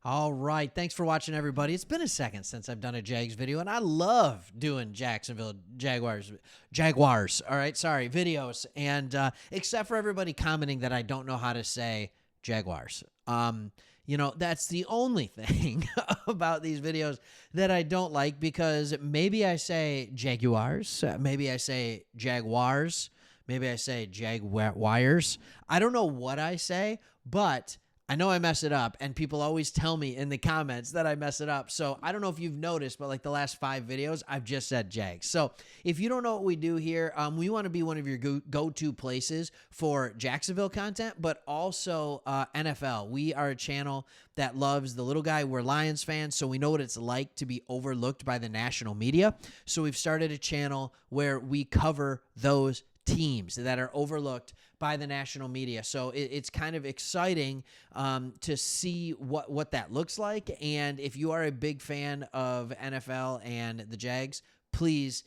All right. Thanks for watching, everybody. It's been a second since I've done a Jags video, and I love doing Jacksonville Jaguars. All right. Sorry, videos. And except for everybody commenting that I don't know how to say Jaguars. That's the only thing about these videos that I don't like, because maybe I say Jaguars, maybe I say Jaguars, maybe I say Jaguars. I don't know what I say, but I know I mess it up, and people always tell me in the comments that I mess it up. So I don't know if you've noticed, but like the last 5 videos, I've just said Jags. So if you don't know what we do here, we want to be one of your go-to places for Jacksonville content, but also NFL. We are a channel that loves the little guy. We're Lions fans, so we know what it's like to be overlooked by the national media. So we've started a channel where we cover those teams that are overlooked by the national media. So it's kind of exciting to see what that looks like. And if you are a big fan of NFL and the Jags, please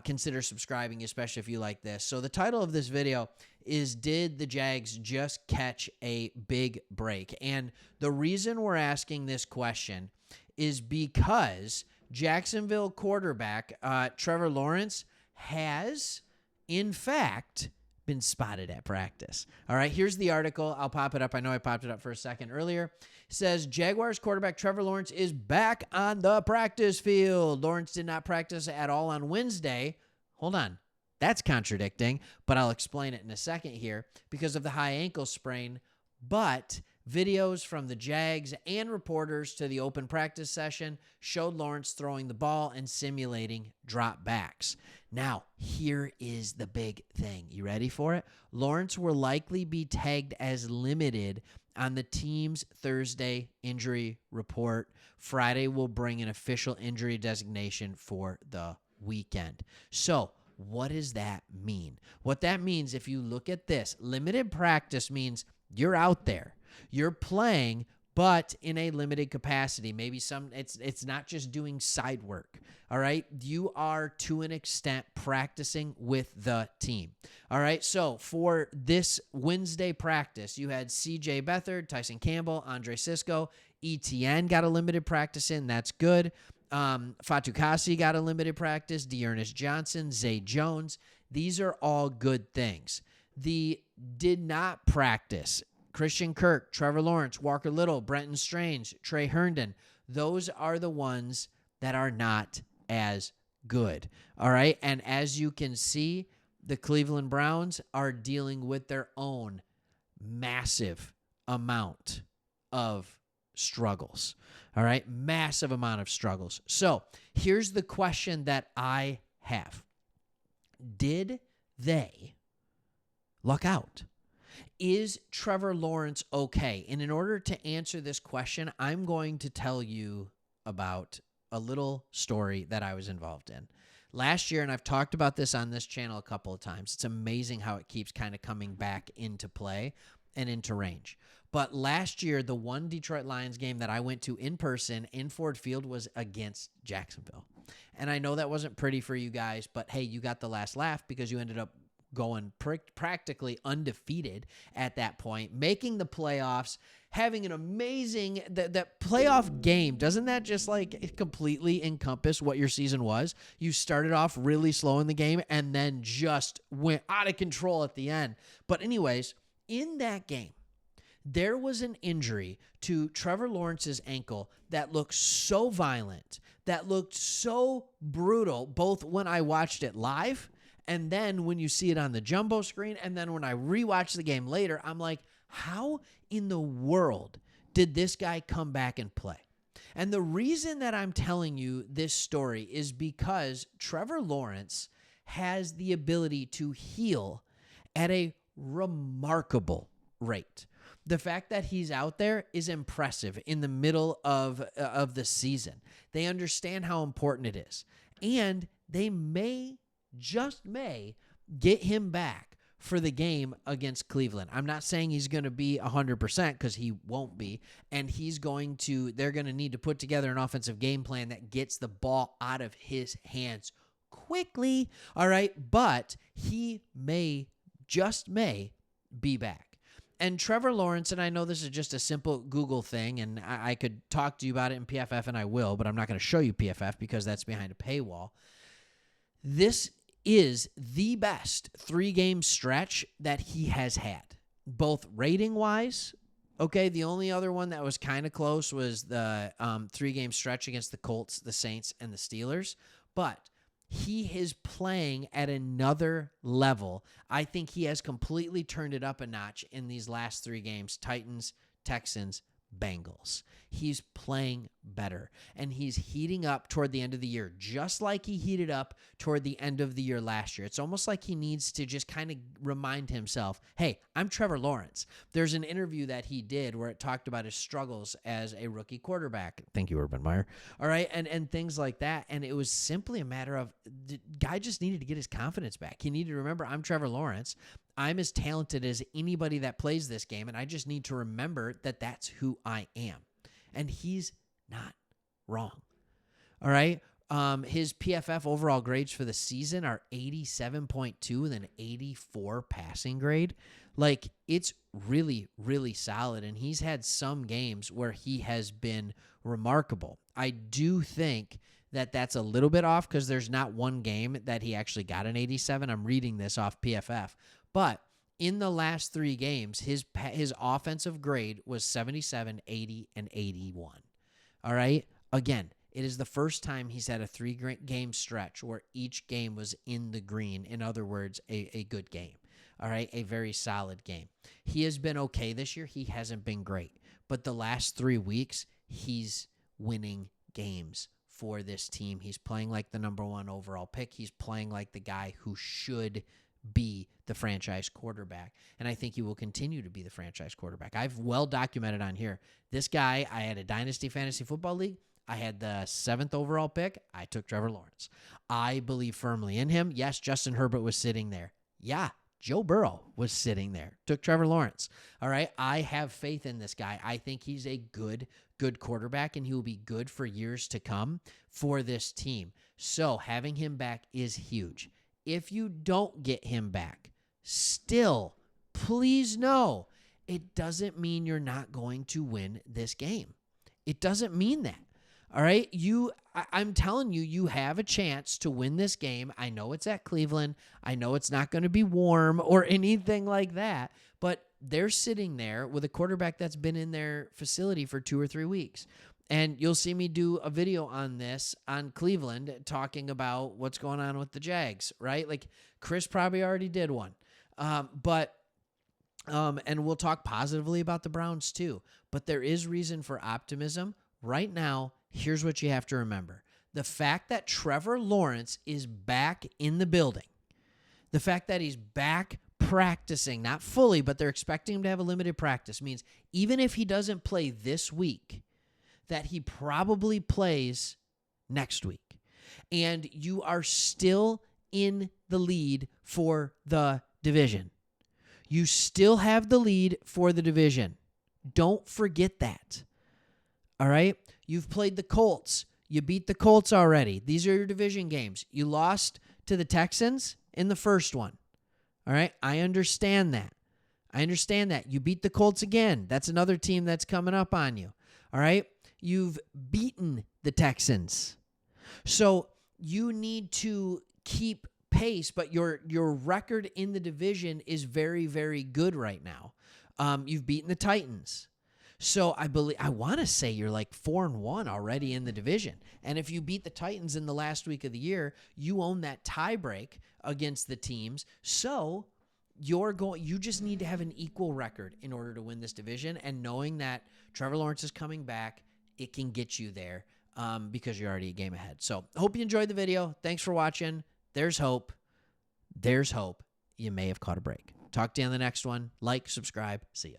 consider subscribing, especially if you like this. So the title of this video is, Did the Jags Just Catch a Big Break? And the reason we're asking this question is because Jacksonville quarterback Trevor Lawrence has, in fact, been spotted at practice. All right, here's the article. I'll pop it up. I know I popped it up for a second earlier. It says, Jaguars quarterback Trevor Lawrence is back on the practice field. Lawrence did not practice at all on Wednesday. Hold on. That's contradicting, but I'll explain it in a second here, because of the high ankle sprain. But videos from the Jags and reporters to the open practice session showed Lawrence throwing the ball and simulating drop backs. Now, here is the big thing. You ready for it? Lawrence will likely be tagged as limited on the team's Thursday injury report. Friday will bring an official injury designation for the weekend. So, what does that mean? What that means, if you look at this, limited practice means you're out there, you're playing, but in a limited capacity. Maybe it's not just doing side work. All right. You are, to an extent, practicing with the team. All right. So for this Wednesday practice, you had CJ Beathard, Tyson Campbell, Andre Sisco, ETN got a limited practice in. That's good. Fatukasi got a limited practice. Dearness Johnson, Zay Jones. These are all good things. The did not practice, Christian Kirk, Trevor Lawrence, Walker Little, Brenton Strange, Trey Herndon. Those are the ones that are not as good. All right. And as you can see, the Cleveland Browns are dealing with their own massive amount of struggles. All right. Massive amount of struggles. So here's the question that I have. Did they luck out? Is Trevor Lawrence okay? And in order to answer this question, I'm going to tell you about a little story that I was involved in last year, and I've talked about this on this channel a couple of times. It's amazing how it keeps kind of coming back into play and into range. But last year, the one Detroit Lions game that I went to in person in Ford Field was against Jacksonville. And I know that wasn't pretty for you guys, but hey, you got the last laugh because you ended up going practically undefeated at that point, making the playoffs, having an amazing that playoff game. Doesn't that just like completely encompass what your season was? You started off really slow in the game and then just went out of control at the end. But anyways, in that game, there was an injury to Trevor Lawrence's ankle that looked so violent, that looked so brutal, both when I watched it live and then when you see it on the jumbo screen, and then when I rewatch the game later, I'm like, how in the world did this guy come back and play? And the reason that I'm telling you this story is because Trevor Lawrence has the ability to heal at a remarkable rate. The fact that he's out there is impressive in the middle of the season. They understand how important it is. And they just may get him back for the game against Cleveland. I'm not saying he's going to be 100% because he won't be. And they're going to need to put together an offensive game plan that gets the ball out of his hands quickly. All right. But he just may be back. And Trevor Lawrence, and I know this is just a simple Google thing, and I could talk to you about it in PFF, and I will, but I'm not going to show you PFF because that's behind a paywall. This is the best 3-game stretch that he has had, both rating-wise. Okay, the only other one that was kind of close was the 3-game stretch against the Colts, the Saints, and the Steelers. But he is playing at another level. I think he has completely turned it up a notch in these last 3 games: Titans, Texans, Bengals. He's playing better, and he's heating up toward the end of the year, just like he heated up toward the end of the year last year. It's almost like he needs to just kind of remind himself, hey, I'm Trevor Lawrence. There's an interview that he did where it talked about his struggles as a rookie quarterback. Thank you, Urban Meyer. All right, and things like that, and it was simply a matter of the guy just needed to get his confidence back. He needed to remember, I'm Trevor Lawrence. I'm as talented as anybody that plays this game, and I just need to remember that that's who I am. And he's not wrong. All right? His PFF overall grades for the season are 87.2 with an 84 passing grade. Like, it's really, really solid, and he's had some games where he has been remarkable. I do think that that's a little bit off because there's not one game that he actually got an 87. I'm reading this off PFF. But in the last 3 games, his offensive grade was 77, 80, and 81. All right? Again, it is the first time he's had a 3-game stretch where each game was in the green. In other words, a good game. All right? A very solid game. He has been okay this year. He hasn't been great. But the last 3 weeks, he's winning games for this team. He's playing like the number 1 overall pick. He's playing like the guy who should be the franchise quarterback. And I think he will continue to be the franchise quarterback. I've well documented on here. This guy, I had a Dynasty Fantasy Football League. I had the 7th overall pick. I took Trevor Lawrence. I believe firmly in him. Yes, Justin Herbert was sitting there. Yeah, Joe Burrow was sitting there. Took Trevor Lawrence. All right, I have faith in this guy. I think he's a good quarterback, and he will be good for years to come for this team. So having him back is huge. If you don't get him back, still, please know, it doesn't mean you're not going to win this game. It doesn't mean that. All right? I'm telling you, you have a chance to win this game. I know it's at Cleveland. I know it's not going to be warm or anything like that, but they're sitting there with a quarterback that's been in their facility for 2 or 3 weeks. And you'll see me do a video on this on Cleveland talking about what's going on with the Jags, right? Like Chris probably already did one. And we'll talk positively about the Browns too. But there is reason for optimism. Right now, here's what you have to remember. The fact that Trevor Lawrence is back in the building, the fact that he's back practicing, not fully, but they're expecting him to have a limited practice, means even if he doesn't play this week, that he probably plays next week. And you are still in the lead for the division. You still have the lead for the division. Don't forget that. All right? You've played the Colts. You beat the Colts already. These are your division games. You lost to the Texans in the first one. All right? I understand that. You beat the Colts again. That's another team that's coming up on you. All right? You've beaten the Texans. So you need to keep pace, but your record in the division is very, very good right now. You've beaten the Titans. So I want to say you're like 4-1 already in the division. And if you beat the Titans in the last week of the year, you own that tiebreak against the teams. So you just need to have an equal record in order to win this division. And knowing that Trevor Lawrence is coming back, it can get you there because you're already a game ahead. So I hope you enjoyed the video. Thanks for watching. There's hope. There's hope. You may have caught a break. Talk to you on the next one. Like, subscribe. See ya.